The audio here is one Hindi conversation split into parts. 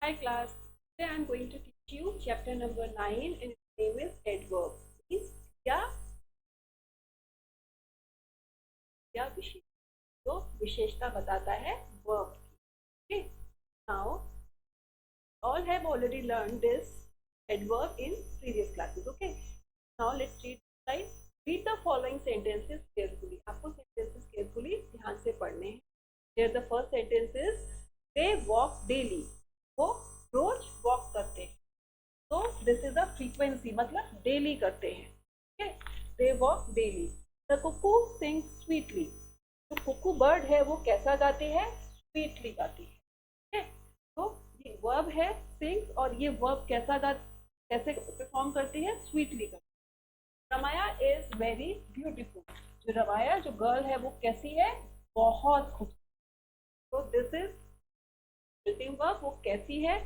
Hi class, today I am going to teach you chapter number 9 and its name is adverb. Means क्या विशेष तो विशेषता बताता है verb की. Okay, now all have already learned this adverb in previous classes. Okay, now let's read the slide. Read the following sentences carefully. आपको sentences carefully ध्यान से पढ़ने हैं. Here the first sentence is they walk daily. वो रोज वॉक करते हैं. तो दिस इज अ फ्रीक्वेंसी, मतलब डेली करते हैं. They walk daily. The cuckoo sing sweetly. जो कुकू बर्ड है वो कैसा गाती है? स्वीटली गाती है. तो ये वर्ब है सिंग, और ये वर्ब कैसे परफॉर्म करती है? स्वीटली करती है. Ramya is very beautiful. जो रमाया जो गर्ल है वो कैसी है? बहुत खूबसूरत. तो दिस इज हेल्पिंग वर्ब. वो कैसी है?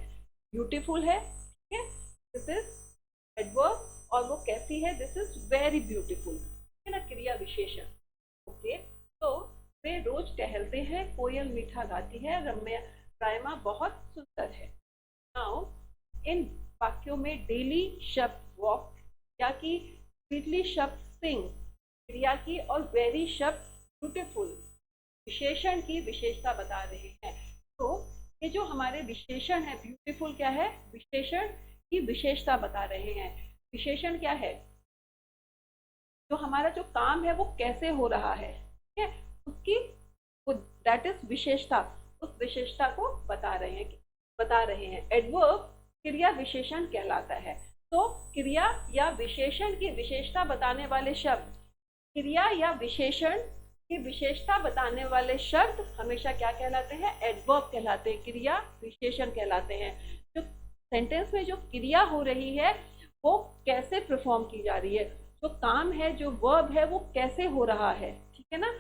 ब्यूटीफुल है. ठीक है, दिस इज एडवर्ब. और वो कैसी है? This is very beautiful. है ना, क्रिया विशेषण. ओके, तो वे रोज टहलते हैं. कोयल मीठा गाती है. रायमा बहुत सुंदर है. नाउ इन वाक्यों में डेली शब्द वॉक, क्या की स्वीटली शब्द सिंग क्रिया की, और वेरी शब्द ब्यूटीफुल विशेषण की विशेषता बता रहे हैं. तो ये जो हमारे विशेषण है, ब्यूटीफुल क्या है? विशेषण की विशेषता बता रहे हैं. विशेषण क्या है? जो हमारा जो काम है वो कैसे हो रहा है, ठीक है, उसकी दैट इज विशेषता. उस विशेषता को बता रहे हैं. एडवर्ब क्रिया विशेषण कहलाता है. तो क्रिया या विशेषण की विशेषता बताने वाले शब्द, क्रिया या विशेषण की विशेषता बताने वाले शब्द हमेशा क्या कहलाते हैं? एडवर्ब कहलाते हैं. क्रिया विशेषण कहलाते हैं. जो सेंटेंस में जो क्रिया हो रही है वो कैसे परफॉर्म की जा रही है, जो काम है, जो वर्ब है, वो कैसे हो रहा है, ठीक है ना,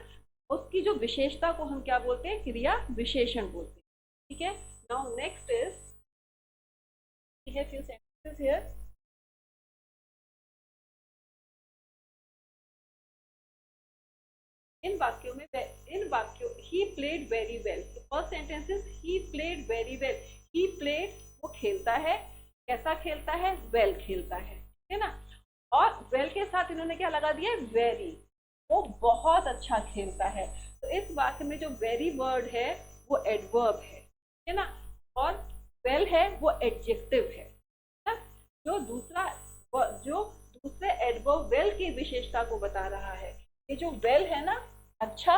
उसकी जो विशेषता को हम क्या बोलते हैं? क्रिया विशेषण बोलते हैं. ठीक है. Now next is we have few sentences here. इन वाक्यों he played very well. First sentence is he played very well. He played वो खेलता है. कैसा खेलता है? वेल खेलता है ना. और वेल के साथ इन्होंने क्या लगा दिया? वेरी. वो बहुत अच्छा खेलता है. तो इस वाक्य में जो वेरी वर्ड है वो एडवर्ब है ना, और वेल है वो एडजेक्टिव है ना? जो दूसरे एडवर्ब वेल की विशेषता को बता रहा है. ये जो वेल है ना, अच्छा,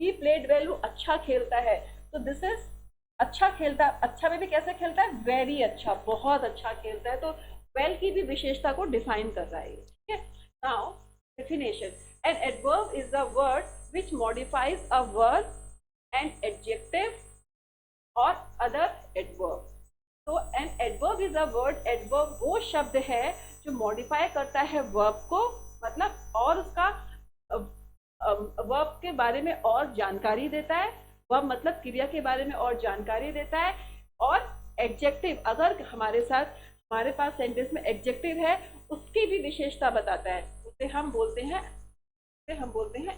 ही प्लेड वेल, वो अच्छा खेलता है. तो दिस इज अच्छा खेलता. अच्छा में भी कैसे खेलता है? वेरी अच्छा, बहुत अच्छा खेलता है. तो वेल की भी विशेषता को डिफाइन कर रहा है. ठीक है. Now definition. An adverb is the word which modifies a verb and adjective और अदर एडवर्ब. तो an adverb is a word. Adverb वो शब्द है जो मॉडिफाई करता है वर्ब को, मतलब और उसका वर्ब के बारे में और जानकारी देता है. वर्ब मतलब क्रिया के बारे में और जानकारी देता है. और एडजेक्टिव, अगर हमारे पास सेंटेंस में एडजेक्टिव है, उसकी भी विशेषता बताता है. उसे हम बोलते हैं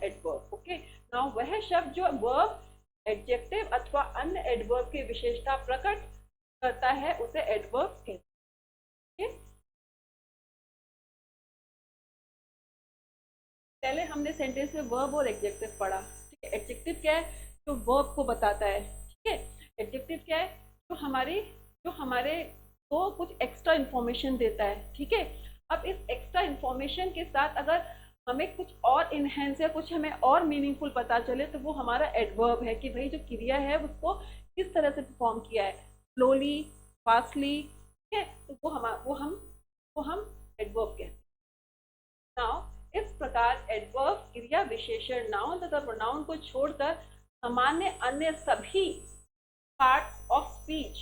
एडवर्ब. ओके. नाउ वह शब्द जो वर्ब, एडजेक्टिव अथवा अन्य एडवर्ब की विशेषता प्रकट करता है उसे एडवर्ब कहते हैं. पहले हमने सेंटेंस में वर्ब और एडजेक्टिव पढ़ा. ठीक है. एडजेक्टिव क्या है? जो वर्ब को बताता है. ठीक है. एडजेक्टिव क्या है? जो हमारे को कुछ एक्स्ट्रा इंफॉर्मेशन देता है. ठीक है. अब इस एक्स्ट्रा इंफॉर्मेशन के साथ अगर हमें कुछ और इनहेंस या कुछ हमें और मीनिंगफुल पता चले तो वो हमारा एडवर्ब है. कि भाई जो क्रिया है उसको किस तरह से परफॉर्म किया है, स्लोली, फास्टली. ठीक है. तो वो हम एडवर्ब कहते हैं. नाउ इस प्रकार एडवर्ब क्रिया विशेषण नाउन तथा प्रोनाउन को छोड़कर सामान्य अन्य सभी parts of speech,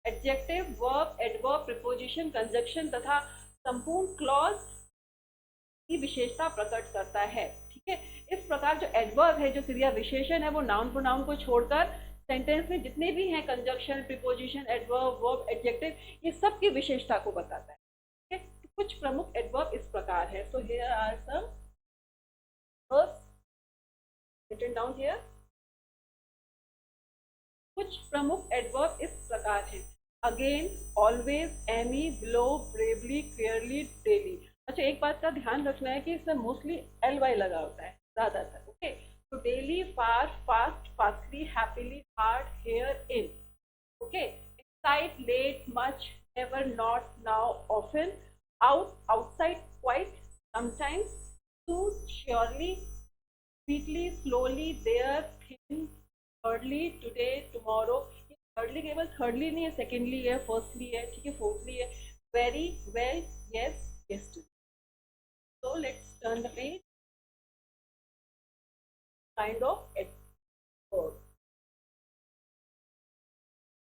adjective, verb, adverb, preposition, conjunction तथा संपूर्ण क्लॉज की विशेषता प्रकट करता है. ठीक है. इस प्रकार जो एडवर्ब है, जो क्रिया विशेषण है, वो नाउन प्रोनाउन को छोड़कर सेंटेंस में जितने भी हैं, conjunction, preposition, adverb, verb, adjective, ये सब की विशेषता को बताता है. ठीक है. कुछ प्रमुख एडवर्ब इस प्रकार है. So here are some verbs written down here. कुछ प्रमुख एडवर्ब इस प्रकार प्रकार हैं। Again, always, any, below, bravely, clearly, daily. अच्छा, एक बात का ध्यान रखना है कि इसमें मोस्टली एल वाई लगा होता है ज्यादातर। ओके, तो daily, far, fast, fastly, happily, hard, here, in. Okay, inside, late, much, never, not, now, often, out, outside, quite, sometimes, soon, surely, quickly, slowly, there, thin, thirdly, today, tomorrow। thirdly केवल thirdly नहीं है, secondly है, firstly है, ठीक है, fourthly है। very, well, yes, yesterday। so let's turn the page। kind of adverb,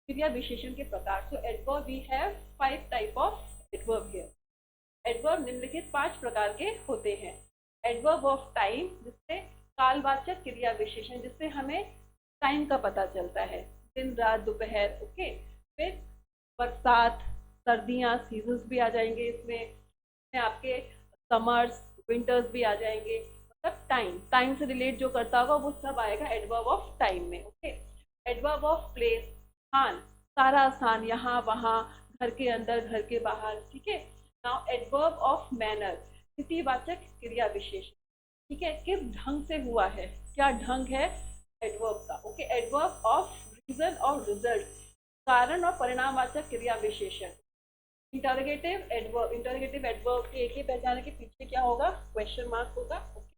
क्रिया विशेषण के प्रकार। so adverb we have 5 type of adverb here। Adverb निम्नलिखित 5 प्रकार के होते हैं। एडवर्ब ऑफ टाइम, जिससे कालवाचक क्रिया विशेषण, जिससे हमें टाइम का पता चलता है, दिन, रात, दोपहर। ओके, फिर बरसात, सर्दियाँ, सीजन्स भी आ जाएंगे इसमें आपके समर्स, विंटर्स भी आ जाएंगे। मतलब टाइम से रिलेट जो करता होगा वो सब आएगा एडवर्ब ऑफ टाइम में। ओके, एडवर्ब ऑफ प्लेस, स्थान, सारा स्थान, यहाँ वहाँ, घर के अंदर, घर के बाहर। ठीक है। नाउ एडवर्ब ऑफ मैनर, स्थितिवाचक क्रिया विशेषण। ठीक है, किस ढंग से हुआ है, क्या ढंग है एडवर्ब का। ओके, एडवर्ब ऑफ रीजन और रिजल्ट, कारण और परिणामवाचक क्रिया विशेषण। इंटरोगेटिव एडवर्ब की एक ही पहचान है कि पीछे क्या होगा, क्वेश्चन मार्क होगा। ओके,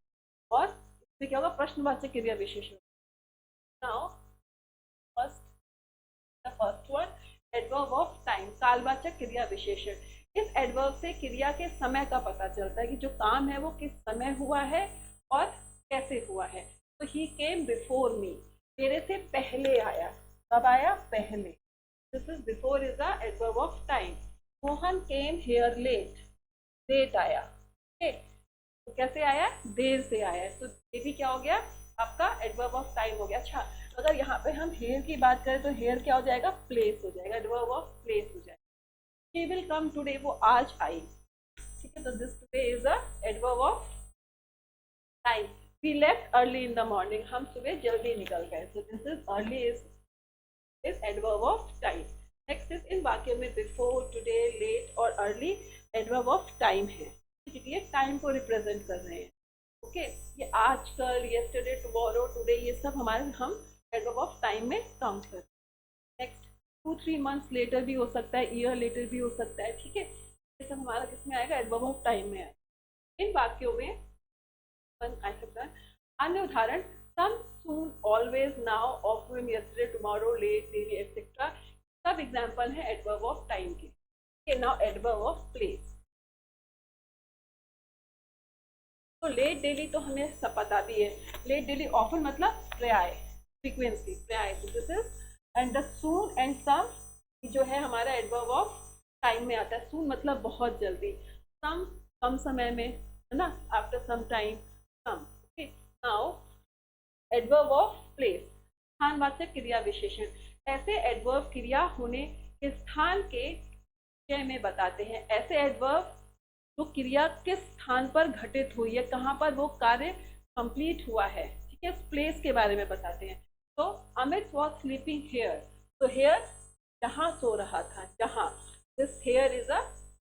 और इसमें क्या होगा, प्रश्नवाचक क्रिया विशेषण। Now first one, adverb of time, कालवाचक क्रिया विशेषण। इस एडवर्ब से क्रिया के समय का पता चलता है कि जो काम है वो किस समय हुआ है और कैसे हुआ है। तो ही केम बिफोर मी, मेरे से पहले आया। कब आया, पहले। This is before is the adverb of time. Mohan came here late, late आया। ओके, तो कैसे आया, देर से आया। तो ये भी क्या हो गया, आपका एडवर्ब ऑफ टाइम हो गया। अच्छा, अगर यहाँ पे हम हेयर की बात करें तो हेयर क्या हो जाएगा, प्लेस हो जाएगा, एडवर्ब ऑफ प्लेस हो जाएगा। She will come today, वो आज आई। ठीक है, तो this today is a adverb of time। We left early in the morning, हम सुबह जल्दी निकल गए। So this is early is adverb of time। Next is इन वाक्यों में before, today, late और early adverb of time है, क्योंकि ये टाइम को रिप्रेजेंट कर रहे हैं। ओके, ये आज, कल, yesterday, tomorrow, today, ये सब हमारे हम adverb of time में काउंट करते हैं। नेक्स्ट, 2-3 मंथ्स लेटर भी हो सकता है, ईयर लेटर भी हो सकता है। ठीक है, ये सब हमारा किसमें आएगा, एडवर्ब ऑफ टाइम में आएगा। इन वाक्यों में अन्य उदाहरण, some, soon, always, now, often, yesterday, tomorrow, late, daily, etcetera, सब एग्जांपल है एडवर्ब ऑफ टाइम के। Now adverb of place. तो लेट, डेली तो हमें सब पता भी है। लेट, डेली, ऑफन मतलब प्राय, फ्रीक्वेंसी, प्राय। This is and the soon and some जो है हमारा एडवर्ब ऑफ टाइम में आता है। सून मतलब बहुत जल्दी, सम कम समय में, है ना, after some time, some. Okay, now adverb of place, स्थानवाचक क्रिया विशेषण। ऐसे एडवर्ब क्रिया होने के स्थान के विषय में बताते हैं। ऐसे एडवर्ब जो क्रिया किस स्थान पर घटित हुई है, कहाँ पर वो कार्य कंप्लीट हुआ है। ठीक है, प्लेस के बारे में बताते हैं। तो अमित वॉज स्लीपिंग हेयर, तो हेयर जहाँ सो रहा था, जहाँ। This here is a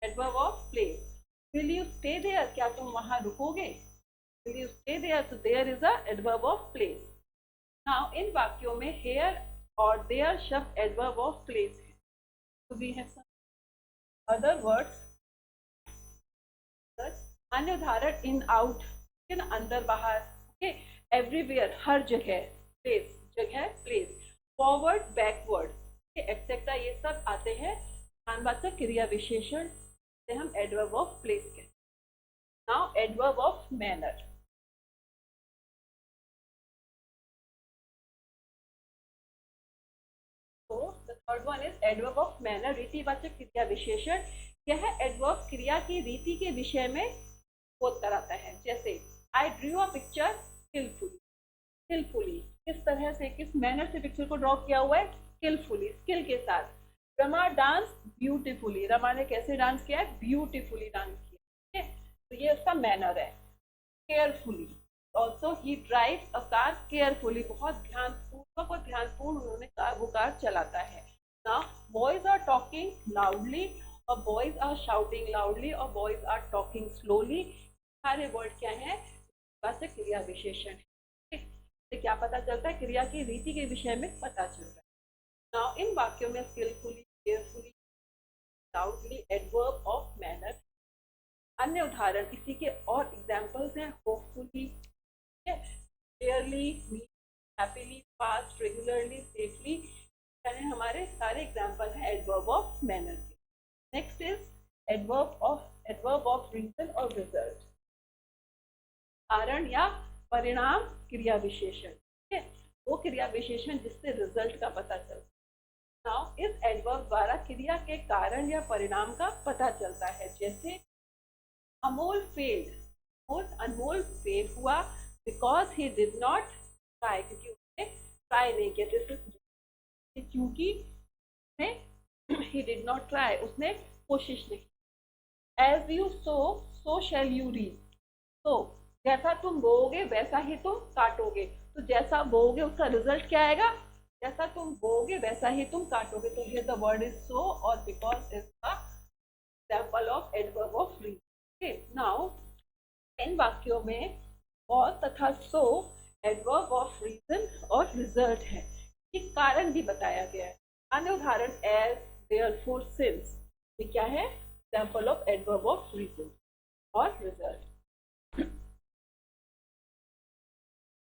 adverb of place. Will you stay there, क्या तुम वहां रुकोगे, विल यू स्टे देयर, तो there is a adverb of place. Now इन वाक्यों में हेयर और देयर शब्द एडवर्ब ऑफ प्लेस है। तो we have some other words. अन्य उदाहरण, इन, आउट, अंदर, बाहर। ओके, एवरीवेयर, हर जगह, प्लेस, जगह, प्लेस। फॉरवर्ड, बैकवर्ड, एक्सेट्रा, ये सब आते हैं स्थानवाचक क्रिया विशेषण से हम एडवर्ब ऑफ प्लेस कहते हैं। Now adverb of manner. तो the third one is adverb of manner, रीतिवाचक क्रिया विशेषण। यह एडवर्ब क्रिया की रीति के विषय में बोध कराता है। जैसे I drew a picture skilfully, skilfully किस तरह से, किस मैनर से पिक्चर को ड्रॉ किया हुआ है, स्किलफुली, स्किल के साथ। रमा डांस ब्यूटीफुली, रमा ने कैसे डांस किया है, ब्यूटीफुली डांस किया। ठीक है, तो ये उसका मैनर है। Carefully, also he drives a car carefully, बहुत ध्यानपूर्वक और ध्यानपूर्ण उन्होंने वो कार चलाता है। Now boys are talking loudly or boys are shouting loudly or boys are talking slowly, सारे वर्ड क्या है, से क्रिया विशेषण है। इससे क्या पता चलता है, क्रिया की रीति के विषय में पता चल रहा है। नाउ इन वाक्यों में skilfully, carefully, loudly adverb of manner. अन्य उदाहरण इसी के और एग्जांपल्स हैं, hopefully, clearly, happily, fast, regularly, safely, यानी हमारे सारे एग्जांपल हैं एडवर्ब ऑफ मैनर के। Next is adverb of reason और रिजल्ट, कारण या परिणाम क्रिया विशेषण, ठीक है, वो क्रिया विशेषण जिससे रिजल्ट का पता चलता है। नाउ इस एडवर्ब द्वारा क्रिया के कारण या परिणाम का पता चलता है, जैसे अमोल फेल्ड, अनमोल फेल हुआ because he did not try, क्योंकि उसने ट्राई नहीं किया, क्योंकि ही डिड नॉट ट्राई, उसने कोशिश नहीं की। As you sow shall you reap, तो जैसा तुम बोओगे वैसा ही तुम काटोगे, तो जैसा बोओगे उसका रिजल्ट क्या आएगा, जैसा तुम बोओगे वैसा ही तुम काटोगे। तो here the word is so और because is the example of adverb of reason. Okay, now इन वाक्यों में और तथा सो एडवर्ब ऑफ रीजन और रिजल्ट है, एक कारण भी बताया गया है। अन्य उदाहरण एज, देयरफॉर, सिंस, ये क्या है, example of adverb of reason और result.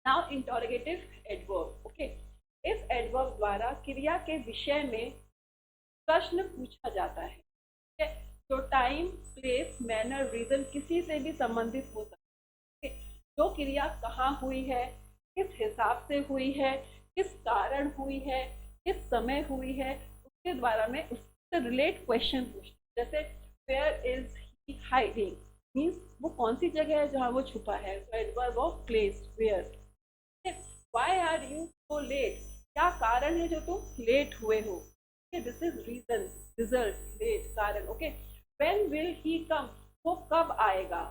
Now interrogative adverb, okay, इस एडवर्ब द्वारा क्रिया के विषय में प्रश्न पूछा जाता है, ठीक है, जो टाइम, प्लेस, मैनर, रीजन किसी से भी संबंधित हो सकता है। जो क्रिया कहाँ हुई है, किस हिसाब से हुई है, किस कारण हुई है, किस समय हुई है, उसके द्वारा में उससे रिलेट क्वेश्चन पूछते, जैसे where is he hiding, means वो कौन सी जगह है जहाँ वो छुपा है, adverb of place, where. Why are you so late, क्या कारण है जो तुम लेट हुए हो, this is reason, result, late, कारण। Okay, when will he come, वो कब आएगा,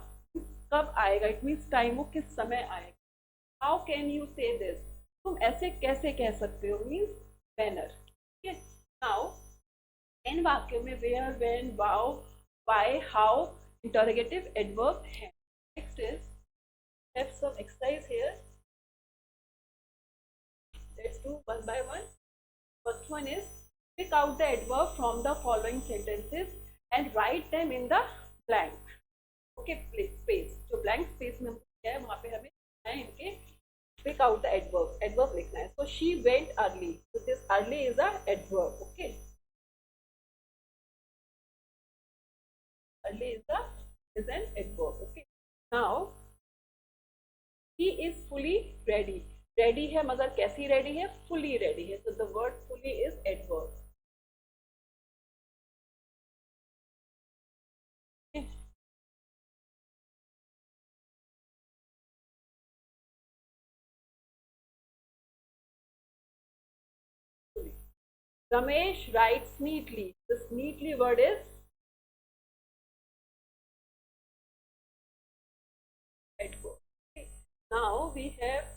कब आएगा, इट मीन्स टाइम, वो किस समय आएगा। हाउ कैन यू से दिस, तुम ऐसे कैसे कह सकते हो, मीन्स मैनर। ठीक है, नाउ इन वाक्यों में where, when, wow, why, how interrogative adverb है। Next is have some exercise here, let's do one by one. First one is pick out the adverb from the following sentences and write them in the blank. Okay, space, जो blank space में हमको है वहाँ पे हमें इनके pick out the adverb, adverb लिखना है। So she went early, so this early is a adverb. Okay, early is an adverb. Okay, now he is fully ready, ready है मगर कैसी ready है, fully ready है, so the word fully is adverb. Ramesh writes neatly. This neatly word is adverb. Okay. Now we have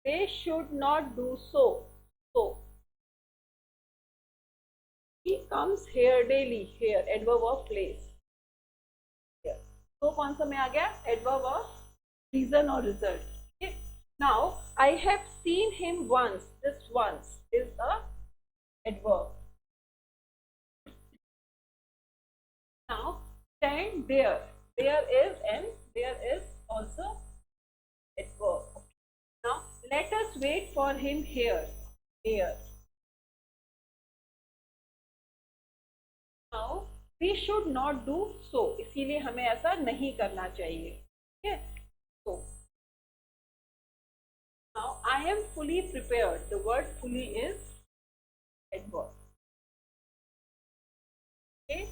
they should not do so. So he comes here daily. Here adverb of place. Here. So कौन सा में आ गया? Adverb of reason or result. Okay. Now I have seen him once. This once is a adverb. Now stand there. There is and there is also adverb. Now let us wait for him here. Here. Now we should not do so. इसीलिए हमें ऐसा नहीं करना चाहिए, ठीक है। So now I am fully prepared. The word fully is adverb. Okay.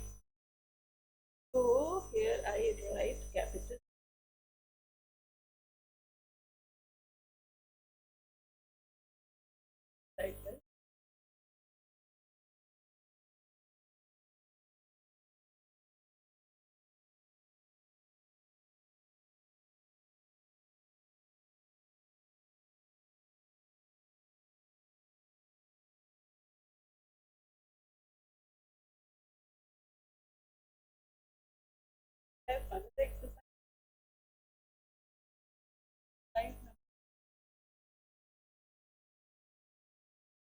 So here I write capital title.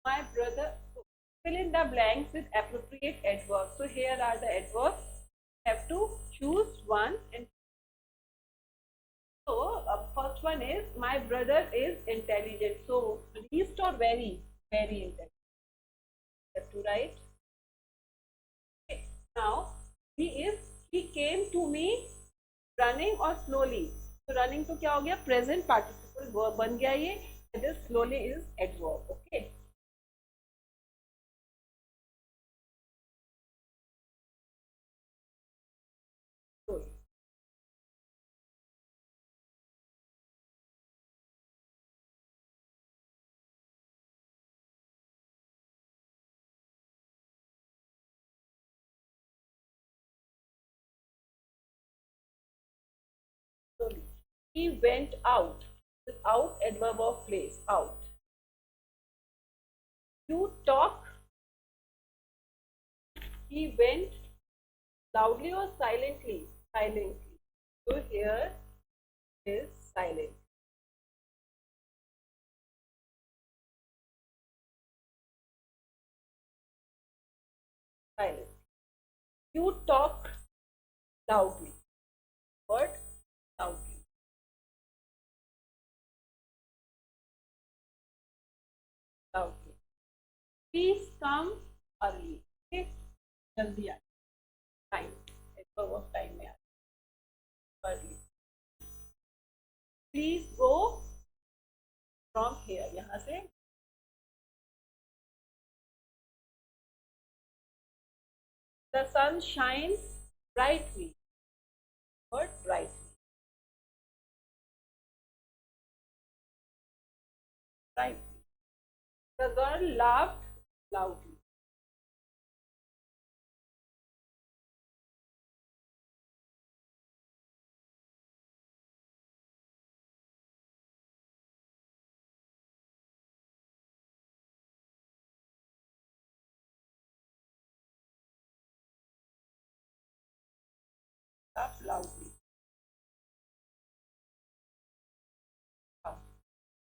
My brother. So fill in the blanks with appropriate adverbs. So here are the adverbs. You have to choose one. And so first one is my brother is intelligent. So least or very, very intelligent. You have to write. Okay. Now he came to me running or slowly. So running तो क्या हो गया? Present participle verb बन गया ये. This slowly is adverb. Okay. Slowly. Slowly. He went out. Out adverb of place. Out. You talk. He went loudly or silently? Silently. So here is silent. Silent. You talk loudly. Word loudly. Loudly. Please come early. Okay. जल्दी आ. Time. Adverb of time में आ. Early. Please go from here. यहाँ से. The sun shines brightly. Word brightly. Brightly. The girl laughed loudly. Laughed loudly.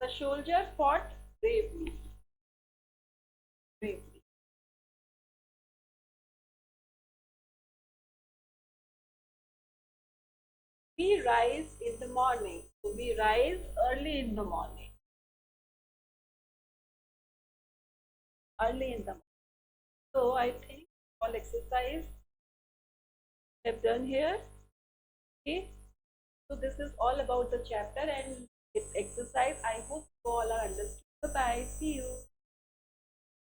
The soldier fought bravely. Bravely. We rise in the morning. So we rise early in the morning. Early in the morning. So I think all exercise have done here. Okay. So this is all about the chapter and its exercise. I hope